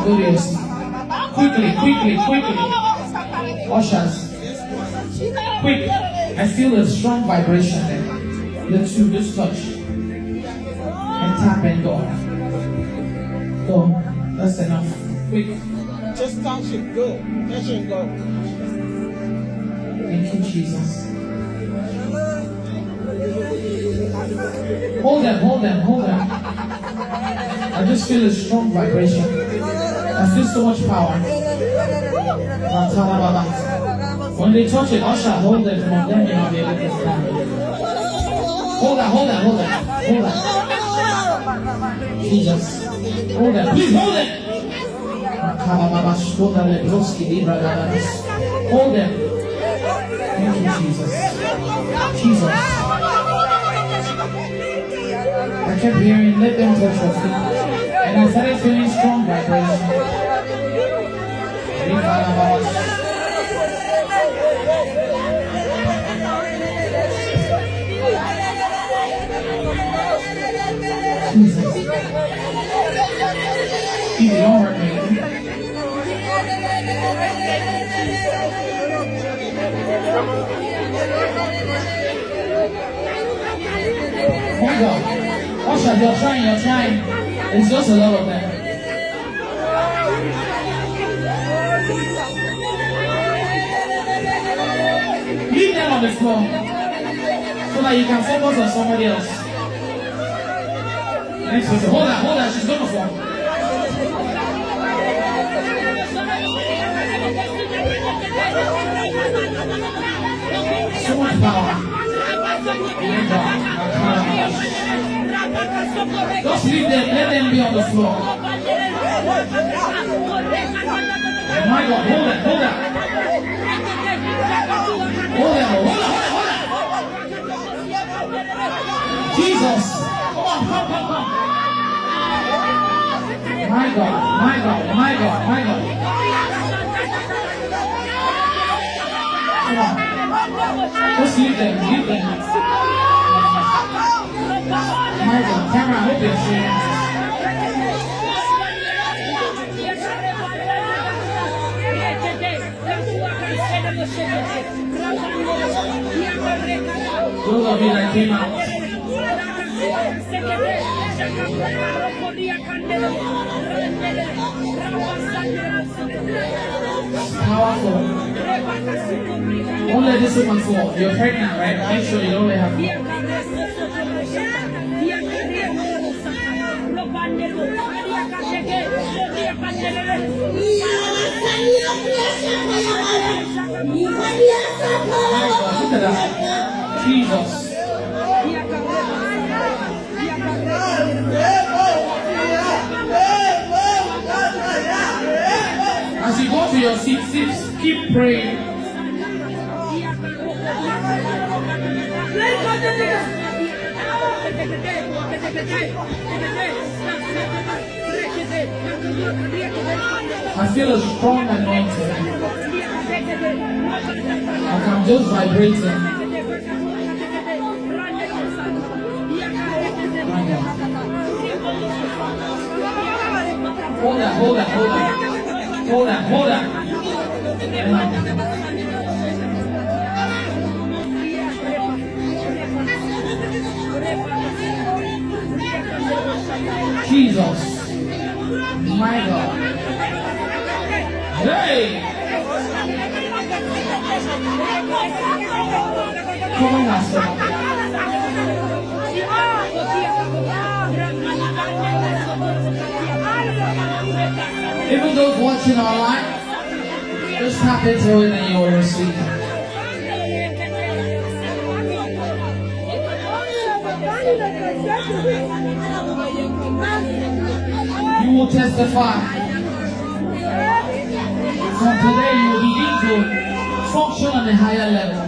Go to your seat. Quickly, quickly, quickly. Ushers. Quick. I feel a strong vibration there. The two, just touch. And tap and go. Go. That's enough. Quick. Just touch it. Go. Touch it and go. Thank you, Jesus. Hold them, hold them, hold them. I just feel a strong vibration. I feel so much power. When they touch it, usher, hold it from them, you'll be able to stand. Hold that, hold that, hold that, hold that. Jesus. Hold that, please hold it. Hold them. Thank you, Jesus. Jesus. I kept hearing, let them touch your feet. And I started feeling strong vibration. Jesus. Easy, don't hurt me. Oh my God. Usher, you're trying. It's just a lot of them. Leave them on the floor so that you can focus on somebody else. Next person. Hold on, she's gonna fall. So much power. Just leave them, let them be on the floor. My God, hold that. Hold that. Jesus. Come. My God. Come on. Just leave them. My God, camera, I hope you're seeing. Those of you that came out. Powerful. Don't let this woman fall. You're pregnant, right? Make sure you don't let her fall. Look at that. Jesus. As you go to your seats, keep praying. I feel a strong anointing. Like I'm just vibrating. Hold that. Jesus. My God. Hey! Come on, Master. Even those watching online, just tap into it and you will receive. You will testify. From today you will begin to function on a higher level.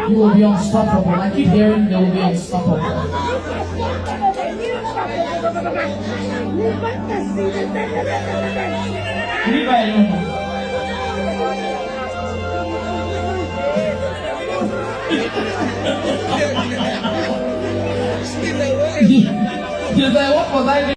You will be unstoppable. I keep hearing they will be unstoppable. You say, what was I doing?